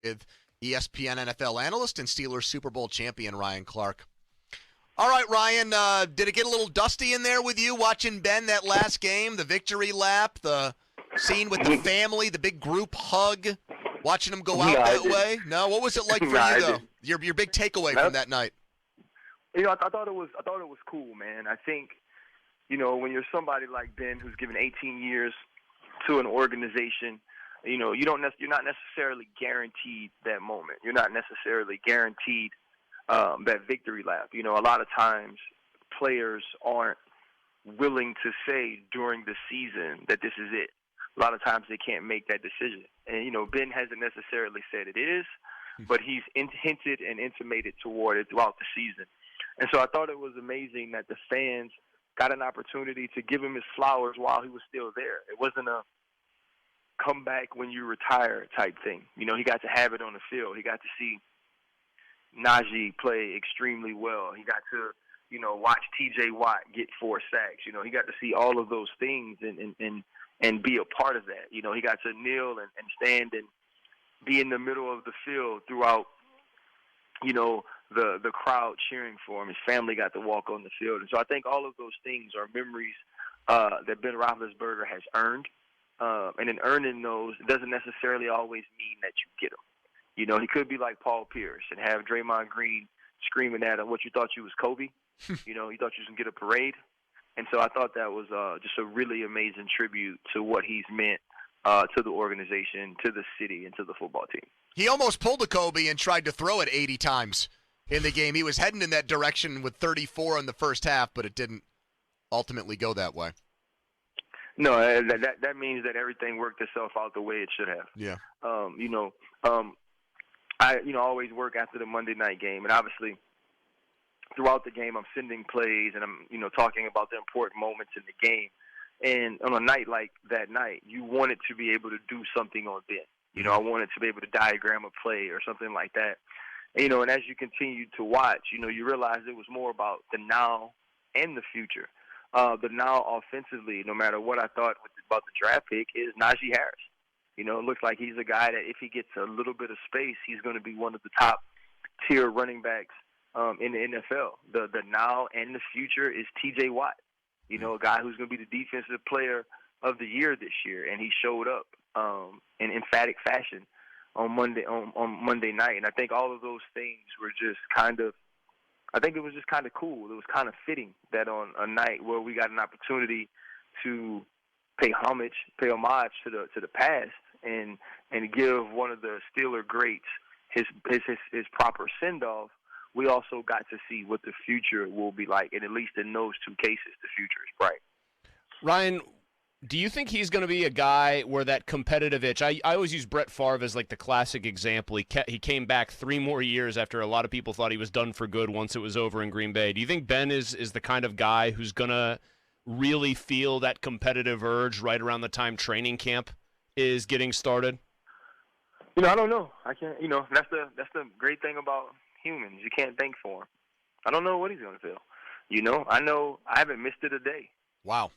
with ESPN NFL analyst and Steelers Super Bowl champion Ryan Clark. All right, Ryan, did it get a little dusty in there with you watching Ben that last game, the victory lap, the scene with the family, the big group hug, watching them go out that way? No, what was it like for you though? Your big takeaway from that night? I thought it was cool, man. I think, when you're somebody like Ben who's given 18 years to an organization, you're not necessarily guaranteed that moment. You're not necessarily guaranteed that victory lap. A lot of times players aren't willing to say during the season that this is it. A lot of times they can't make that decision. And, Ben hasn't necessarily said it is, but he's hinted and intimated toward it throughout the season. And so I thought it was amazing that the fans got an opportunity to give him his flowers while he was still there. It wasn't a come back when you retire type thing. He got to have it on the field. He got to see Najee play extremely well. He got to, watch T.J. Watt get 4 sacks. He got to see all of those things and be a part of that. He got to kneel and stand and be in the middle of the field throughout, the crowd cheering for him. His family got to walk on the field. And so I think all of those things are memories that Ben Roethlisberger has earned. And in earning those, it doesn't necessarily always mean that you get them. He could be like Paul Pierce and have Draymond Green screaming at him, what, you thought you was Kobe? You thought you was going to get a parade? And so I thought that was just a really amazing tribute to what he's meant to the organization, to the city, and to the football team. He almost pulled a Kobe and tried to throw it 80 times in the game. He was heading in that direction with 34 in the first half, but it didn't ultimately go that way. No, that means that everything worked itself out the way it should have. Yeah. I always work after the Monday night game, and obviously throughout the game I'm sending plays and I'm talking about the important moments in the game. And on a night like that night, you wanted to be able to do something on Ben. I wanted to be able to diagram a play or something like that. And as you continue to watch, you realize it was more about the now and the future. The now offensively, no matter what I thought about the draft pick, is Najee Harris. It looks like he's a guy that if he gets a little bit of space, he's going to be one of the top tier running backs in the NFL. The now and the future is T.J. Watt. A guy who's going to be the defensive player of the year this year, and he showed up in emphatic fashion on Monday night. And I think all of those things were just I think it was just kind of cool. It was kind of fitting that on a night where we got an opportunity to pay homage to the past and give one of the Steeler greats his proper send off. We also got to see what the future will be like, and at least in those two cases, the future is bright. Ryan, do you think he's going to be a guy where that competitive itch? I always use Brett Favre as like the classic example. He came back 3 more years after a lot of people thought he was done for good once it was over in Green Bay. Do you think Ben is the kind of guy who's going to really feel that competitive urge right around the time training camp is getting started? I don't know. I can't. That's the great thing about humans. You can't think for him. I don't know what he's going to feel. I know I haven't missed it a day. Wow.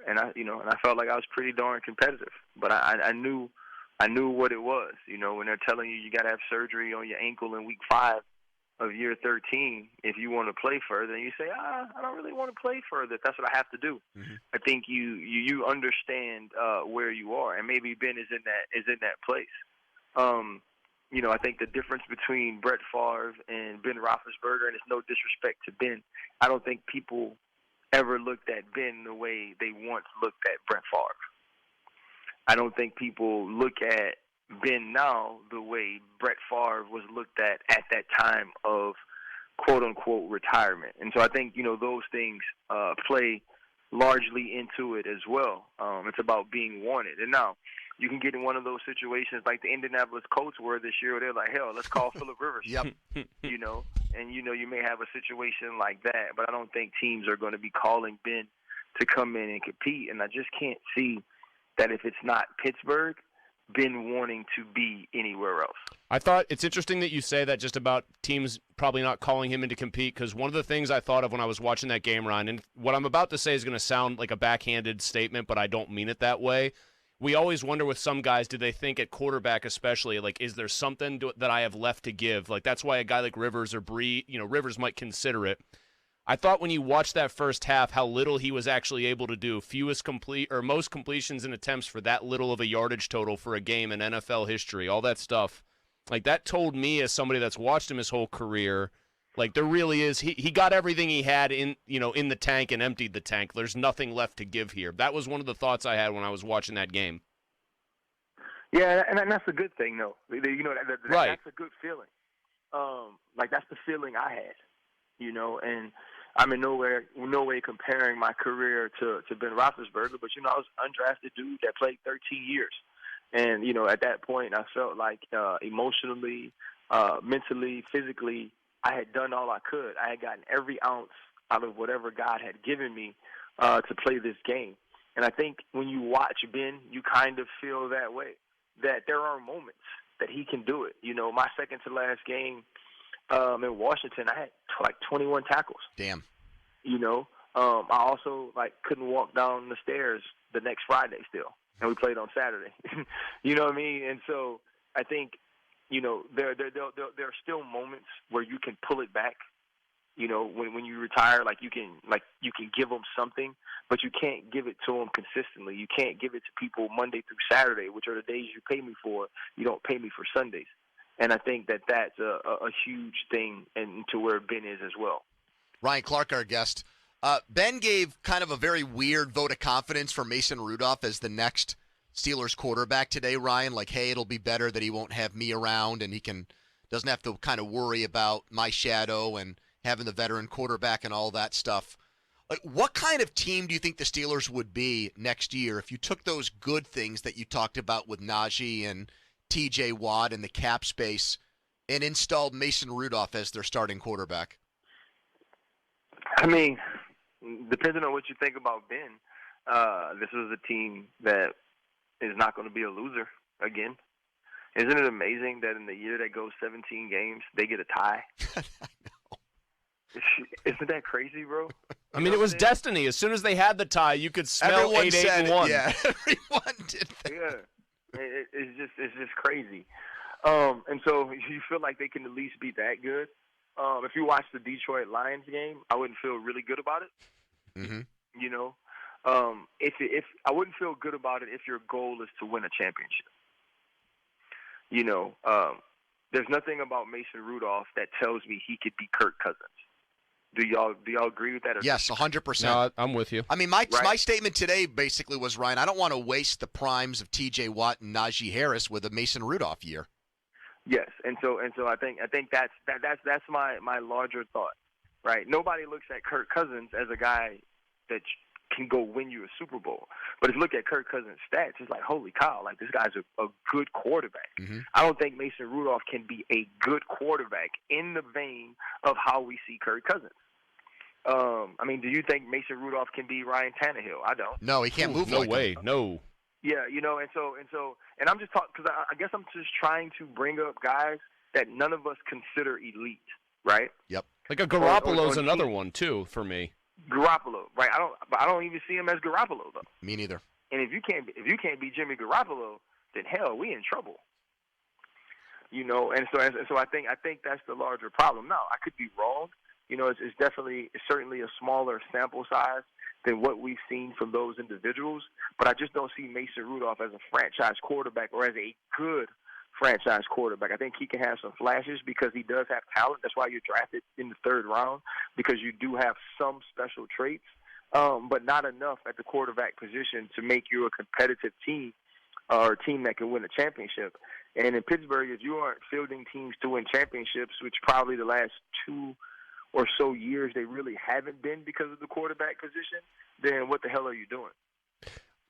And I felt like I was pretty darn competitive. But I knew what it was. When they're telling you got to have surgery on your ankle in week 5 of year 13 if you want to play further, and you say, I don't really want to play further. That's what I have to do. Mm-hmm. I think you understand where you are, and maybe Ben is in that place. I think the difference between Brett Favre and Ben Roethlisberger, and it's no disrespect to Ben, I don't think people ever looked at Ben the way they once looked at Brett Favre. I don't think people look at Ben now the way Brett Favre was looked at that time of quote-unquote retirement. And so I think, those things play largely into it as well. It's about being wanted. And now you can get in one of those situations like the Indianapolis Colts were this year where they're like, hell, let's call Phillip Rivers. Yep. And you may have a situation like that, but I don't think teams are going to be calling Ben to come in and compete. And I just can't see that if it's not Pittsburgh, Ben wanting to be anywhere else. I thought it's interesting that you say that just about teams probably not calling him in to compete, because one of the things I thought of when I was watching that game, Ryan, and what I'm about to say is going to sound like a backhanded statement, but I don't mean it that way. we always wonder with some guys, do they think at quarterback especially, like, is there something that I have left to give? Like, that's why a guy like Rivers or Bree, Rivers might consider it. I thought when you watched that first half how little he was actually able to do. Most completions and attempts for that little of a yardage total for a game in NFL history, all that stuff. Like, that told me as somebody that's watched him his whole career, like, there really is, he got everything he had in the tank and emptied the tank. There's nothing left to give here. That was one of the thoughts I had when I was watching that game. Yeah, and that's a good thing, though. Right. That's a good feeling. Like, that's the feeling I had, and I'm in no way comparing my career to Ben Roethlisberger, but, I was an undrafted dude that played 13 years. And, at that point, I felt like emotionally, mentally, physically, I had done all I could. I had gotten every ounce out of whatever God had given me to play this game. And I think when you watch Ben, you kind of feel that way, that there are moments that he can do it. My second to last game in Washington, I had 21 tackles. Damn. I also couldn't walk down the stairs the next Friday still, and we played on Saturday. You know what I mean? And so I think there are still moments where you can pull it back. When you retire, you can give them something, but you can't give it to them consistently. You can't give it to people Monday through Saturday, which are the days you pay me for. You don't pay me for Sundays. And I think that's a huge thing, and to where Ben is as well. Ryan Clark, our guest. Ben gave kind of a very weird vote of confidence for Mason Rudolph as the next Steelers quarterback today, Ryan. Like, hey, it'll be better that he won't have me around, and he doesn't have to kind of worry about my shadow and having the veteran quarterback and all that stuff. Like, what kind of team do you think the Steelers would be next year if you took those good things that you talked about with Najee and T.J. Watt and the cap space and installed Mason Rudolph as their starting quarterback? I mean, depending on what you think about Ben, this is a team that is not going to be a loser again. Isn't it amazing that in the year that goes 17 games, they get a tie? I know. Isn't that crazy, bro? I mean, it was destiny. As soon as they had the tie, you could smell Everyone 8-8-1. Yeah, everyone did that. Yeah, it's just crazy. And so you feel like they can at least be that good. If you watch the Detroit Lions game, I wouldn't feel really good about it. Mm-hmm. If I wouldn't feel good about it if your goal is to win a championship. There's nothing about Mason Rudolph that tells me he could be Kirk Cousins. Do y'all agree with that? Yes, 100%. No, I'm with you. I mean, my statement today basically was, Ryan, I don't want to waste the primes of T.J. Watt and Najee Harris with a Mason Rudolph year. Yes, and so I think that's my larger thought, right? Nobody looks at Kirk Cousins as a guy that can go win you a Super Bowl, but if you look at Kirk Cousins' stats, it's like, holy cow, like this guy's a good quarterback. Mm-hmm. I don't think Mason Rudolph can be a good quarterback in the vein of how we see Kirk Cousins. I mean, do you think Mason Rudolph can be Ryan Tannehill? I don't. No, he can't move no like way. him. No. Yeah, and I'm just talking because I guess I'm just trying to bring up guys that none of us consider elite, right? Yep. Like a Garoppolo's another one too for me. Garoppolo, right? I don't even see him as Garoppolo though. Me neither. And if you can't be Jimmy Garoppolo, then hell, we in trouble. And so I think that's the larger problem. Now, I could be wrong. It's certainly a smaller sample size than what we've seen from those individuals, but I just don't see Mason Rudolph as a franchise quarterback or as a good franchise quarterback. I think he can have some flashes because he does have talent. That's why you're drafted in the third round, because you do have some special traits, but not enough at the quarterback position to make you a competitive team or a team that can win a championship. And in Pittsburgh, if you aren't fielding teams to win championships, which probably the last 2 or so years they really haven't been because of the quarterback position, then what the hell are you doing?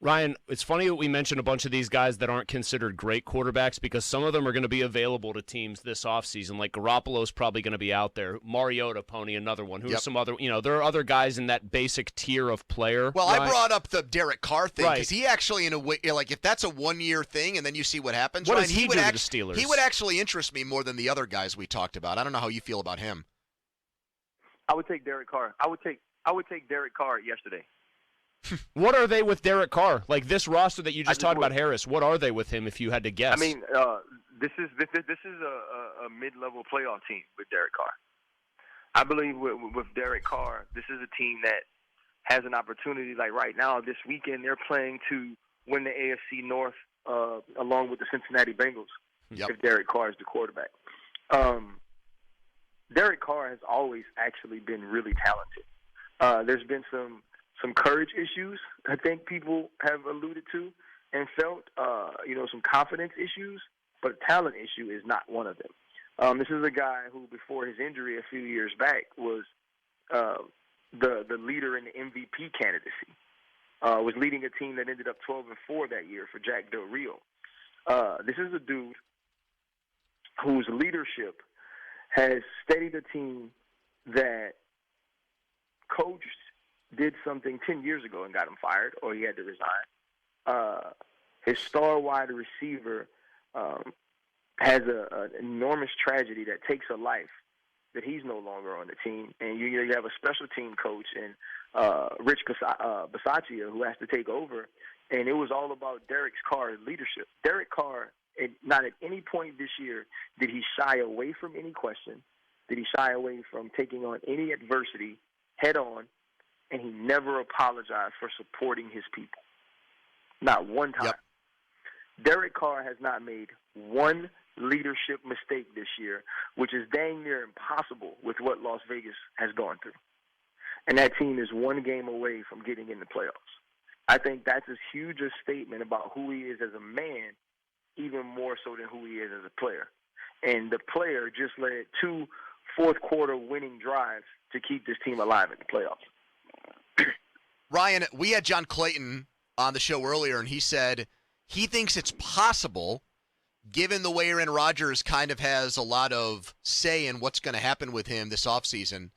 Ryan, it's funny that we mentioned a bunch of these guys that aren't considered great quarterbacks because some of them are going to be available to teams this offseason. Like Garoppolo's probably going to be out there. Mariota, Pony, another one. Who's some other, there are other guys in that basic tier of player. Well, Ryan. I brought up the Derek Carr thing because Right. he actually, in a way, like if that's a one-year thing and then you see what happens, What Ryan, does he would do to the Steelers? He would actually interest me more than the other guys we talked about. I don't know how you feel about him. I would take Derek Carr. I would take Derek Carr yesterday. What are they with Derek Carr? Like this roster that you just talked about, Harris. What are they with him? If you had to guess, I mean, this is a mid-level playoff team with Derek Carr. I believe with Derek Carr, this is a team that has an opportunity. Like right now, this weekend, they're playing to win the AFC North along with the Cincinnati Bengals. Yep. If Derek Carr is the quarterback. Derek Carr has always actually been really talented. There's been some courage issues I think people have alluded to and felt, some confidence issues, but a talent issue is not one of them. This is a guy who, before his injury a few years back, was the leader in the MVP candidacy. Was leading a team that ended up 12-4 that year for Jack Del Rio. This is a dude whose leadership has steadied a team that coached did something 10 years ago and got him fired, or he had to resign. His star wide receiver has an enormous tragedy that takes a life that he's no longer on the team. And you have a special team coach and Rich Bisaccia who has to take over. And it was all about Derek Carr's leadership. Derek Carr, not at any point this year did he shy away from any question, did he shy away from taking on any adversity head on, and he never apologized for supporting his people. Not one time. Yep. Derek Carr has not made one leadership mistake this year, which is dang near impossible with what Las Vegas has gone through. And that team is one game away from getting in the playoffs. I think that's as huge a statement about who he is as a man, even more so than who he is as a player. And the player just led 2 fourth-quarter winning drives to keep this team alive in the playoffs. Ryan, we had John Clayton on the show earlier, and he said he thinks it's possible, given the way Aaron Rodgers kind of has a lot of say in what's going to happen with him this offseason,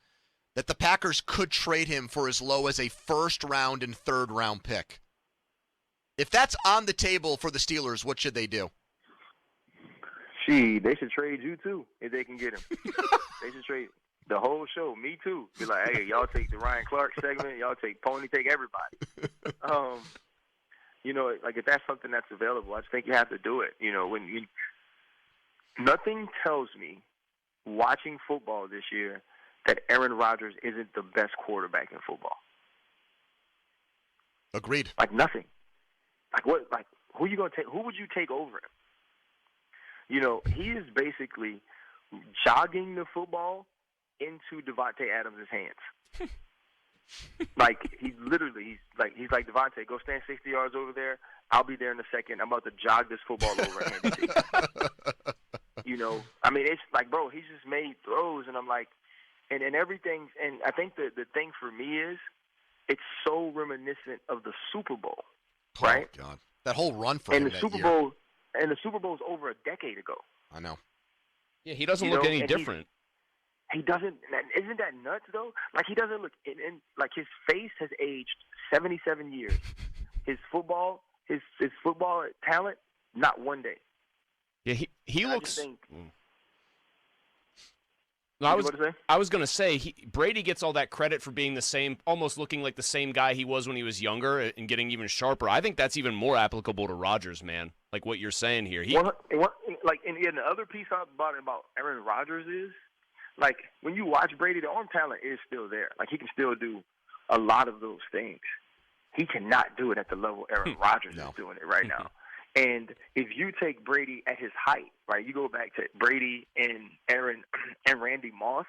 that the Packers could trade him for as low as a first-round and third-round pick. If that's on the table for the Steelers, what should they do? They should trade you, too, if they can get him. They should trade the whole show, me, too. Be like, hey, y'all take the Ryan Clark segment, y'all take Pony, take everybody. Like if that's something that's available, I just think you have to do it. Nothing tells me, watching football this year, that Aaron Rodgers isn't the best quarterback in football. Agreed. Like nothing. Like what? Like who you gonna take? Who would you take over him? He is basically jogging the football into Devontae Adams' hands. Like he's like Devontae, go stand 60 yards over there. I'll be there in a second. I'm about to jog this football over and hand it to you. I mean, it's like, bro, he's just made throws, and I'm like, and everything. And I think the thing for me is, it's so reminiscent of the Super Bowl, right? Oh God, that whole run for him the Super Bowl, and the Super Bowl's over a decade ago. I know. Yeah, he doesn't look any different. He doesn't. Isn't that nuts though? Like he doesn't look. Like his face has aged 77 years. His football talent, not one day. Yeah, he looks. No, I was going to say, Brady gets all that credit for being the same, almost looking like the same guy he was when he was younger and getting even sharper. I think that's even more applicable to Rodgers, man. Like what you're saying here. And the other piece about Aaron Rodgers is, like, when you watch Brady, the arm talent is still there. Like, he can still do a lot of those things. He cannot do it at the level Aaron Rodgers is doing it right now. And if you take Brady at his height, right, you go back to Brady and Aaron and Randy Moss,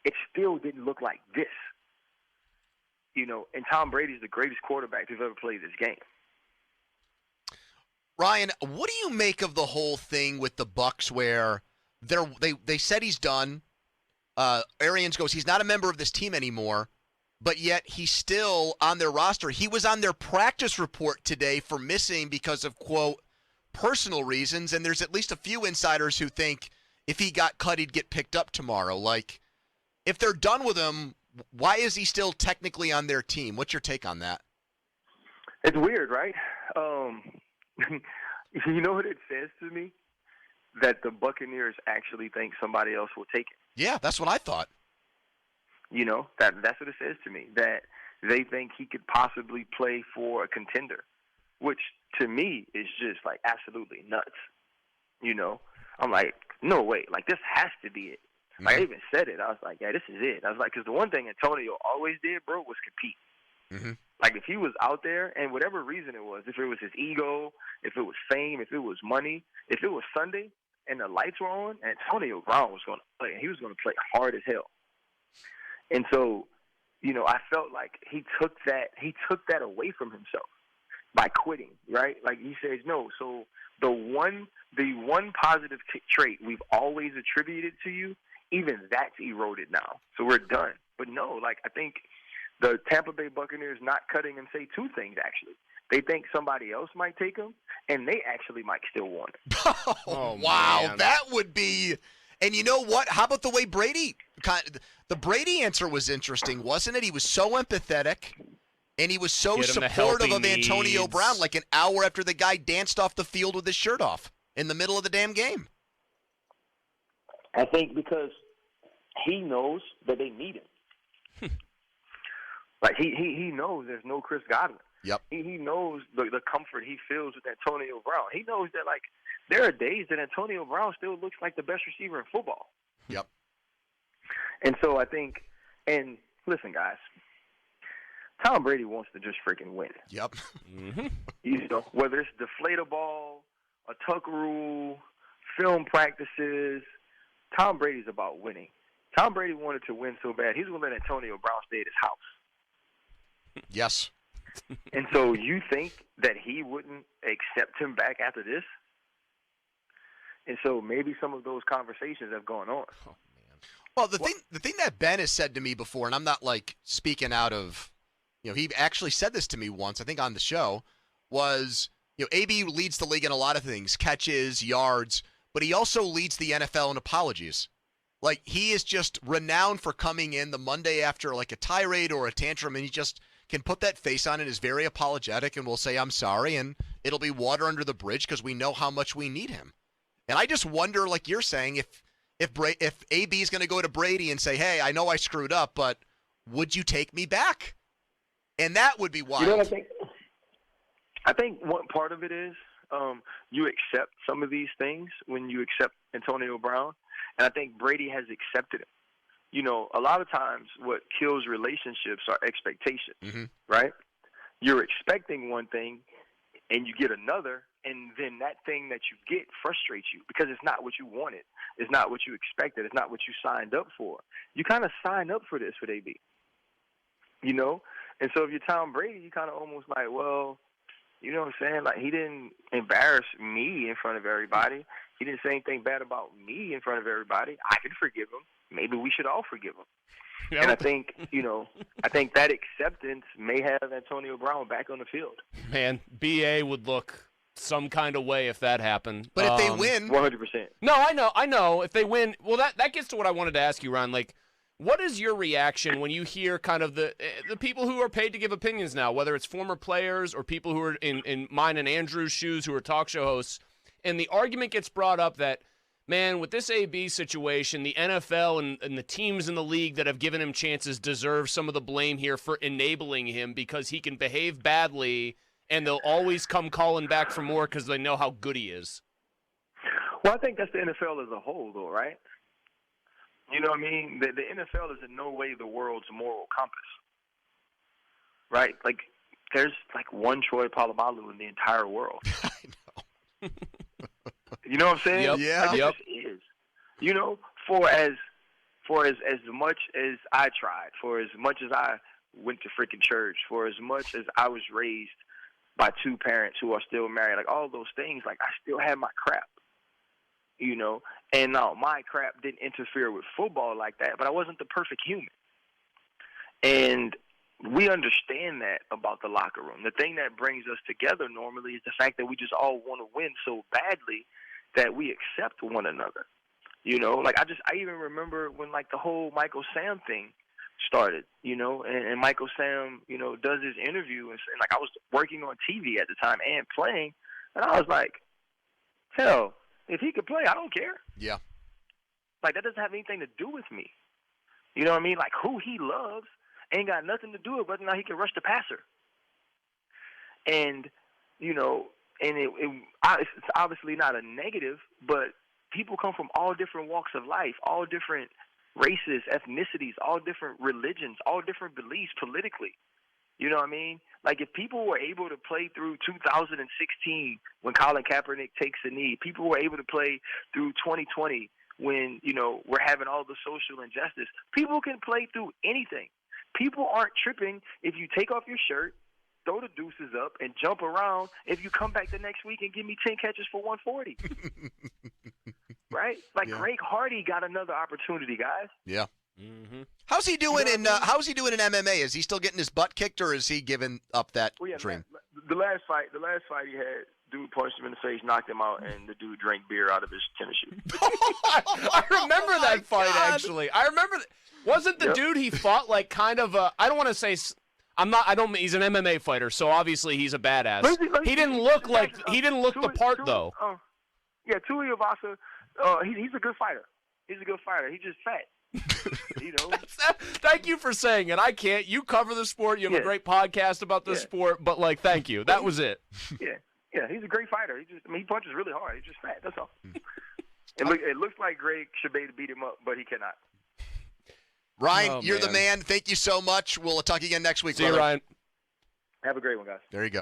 it still didn't look like this. And Tom Brady's the greatest quarterback who's ever played this game. Ryan, what do you make of the whole thing with the Bucs where they said he's done? Arians goes, he's not a member of this team anymore, but yet he's still on their roster. He was on their practice report today for missing because of, quote, personal reasons, and there's at least a few insiders who think if he got cut, he'd get picked up tomorrow. Like, if they're done with him, why is he still technically on their team? What's your take on that? It's weird, right? You know what it says to me? That the Buccaneers actually think somebody else will take it. Yeah, that's what I thought. That's what it says to me. That they think he could possibly play for a contender, which to me is just like absolutely nuts. You know, I'm like, no way, like this has to be it. Like I even said it. I was like, yeah, this is it. I was like, because the one thing Antonio always did, bro, was compete. Mm-hmm. Like if he was out there, and whatever reason it was, if it was his ego, if it was fame, if it was money, if it was Sunday and the lights were on, Antonio Brown was going to play, and he was going to play hard as hell. And so, you know, I felt like he took that away from himself by quitting, right? Like he says, no. So the one positive trait we've always attributed to you, even that's eroded now. So we're done. But no, like I think the Tampa Bay Buccaneers not cutting him say two things, actually. They think somebody else might take him, and they actually might still want him. Oh, wow. Man. That would be – and you know what? How about the way Brady – the Brady answer was interesting, wasn't it? He was so empathetic, and he was so Get him the supportive healthy of Antonio needs. Brown like an hour after the guy danced off the field with his shirt off in the middle of the damn game. I think because he knows that they need him. Like he knows there's no Chris Godwin. Yep. He knows the comfort he feels with Antonio Brown. He knows that like there are days that Antonio Brown still looks like the best receiver in football. Yep. And so I think, and listen, guys, Tom Brady wants to just freaking win. Yep. Mm-hmm. You know, whether it's deflate a ball, a tuck rule, film practices, Tom Brady's about winning. Tom Brady wanted to win so bad, he's going to let Antonio Brown stay at his house. Yes. And so you think that he wouldn't accept him back after this? And so maybe some of those conversations have gone on. Oh, Well, the thing that Ben has said to me before, and I'm not like speaking out of, you know, he actually said this to me once, I think on the show, was, you know, AB leads the league in a lot of things, catches, yards, but he also leads the NFL in apologies. Like, he is just renowned for coming in the Monday after like a tirade or a tantrum, and he just can put that face on and is very apologetic and will say, I'm sorry, and it'll be water under the bridge because we know how much we need him. And I just wonder, like you're saying, if AB is going to go to Brady and say, hey, I know I screwed up, but would you take me back? And that would be wild. You know what I think? I think one part of it is you accept some of these things when you accept Antonio Brown, and I think Brady has accepted him. You know, a lot of times what kills relationships are expectations, right? You're expecting one thing, and you get another, and then that thing that you get frustrates you because it's not what you wanted. It's not what you expected. It's not what you signed up for. You kind of signed up for this with AB, you know? And so if you're Tom Brady, you kind of almost like, well, you know what I'm saying? Like, he didn't embarrass me in front of everybody. He didn't say anything bad about me in front of everybody. I can forgive him. Maybe we should all forgive him. Yep. And I think, you know, I think that acceptance may have Antonio Brown back on the field. Man, BA would look some kind of way if that happened. But if they win, 100%. No, I know. If they win, well, that gets to what I wanted to ask you, Ron. Like, what is your reaction when you hear kind of the people who are paid to give opinions now, whether it's former players or people who are in mine and Andrew's shoes who are talk show hosts, and the argument gets brought up that, man, with this AB situation, the NFL and the teams in the league that have given him chances deserve some of the blame here for enabling him because he can behave badly and they'll always come calling back for more because they know how good he is. Well, I think that's the NFL as a whole, though, right? You know what I mean? The NFL is in no way the world's moral compass, right? Like, there's like one Troy Polamalu in the entire world. I know. You know what I'm saying? Yep. Yeah. Like, it just is. You know, for as much as I tried, for as much as I went to freaking church, for as much as I was raised by two parents who are still married, like all those things, like I still had my crap. You know, and now my crap didn't interfere with football like that, but I wasn't the perfect human. And we understand that about the locker room. The thing that brings us together normally is the fact that we just all want to win so badly that we accept one another. You know, like I even remember when like the whole Michael Sam thing started, you know, and Michael Sam, you know, does his interview and like I was working on TV at the time and playing, and I was like, hell, if he could play, I don't care. Yeah. Like, that doesn't have anything to do with me. You know what I mean? Like, who he loves ain't got nothing to do with whether or not he can rush the passer. And, you know, and it's obviously not a negative, but people come from all different walks of life, all different races, ethnicities, all different religions, all different beliefs politically. You know what I mean? Like, if people were able to play through 2016 when Colin Kaepernick takes a knee, people were able to play through 2020 when, you know, we're having all the social injustice, people can play through anything. People aren't tripping if you take off your shirt, throw the deuces up, and jump around if you come back the next week and give me 10 catches for 140. Right? Like, Greg Hardy got another opportunity, guys. Yeah. Mm-hmm. How's he doing in MMA? Is he still getting his butt kicked, or is he giving up that dream? The last fight he had, dude punched him in the face, knocked him out, and the dude drank beer out of his tennis shoe. I remember that fight, actually. I remember. Wasn't the dude he fought like kind of a? I don't want to say. He's an MMA fighter, so obviously he's a badass. He didn't look the part though. Tui Ivasa, he's a good fighter. He's a good fighter. He's just fat. You know. Thank you for saying it. I can't. You cover the sport. You have a great podcast about the sport, but like, thank you. That was it. Yeah, he's a great fighter. He punches really hard. He's just fat. That's all. It looks like Greg should be able to beat him up, but he cannot. Ryan, you're the man. Thank you so much. We'll talk again next week. See you, Ryan. Have a great one, guys. There you go.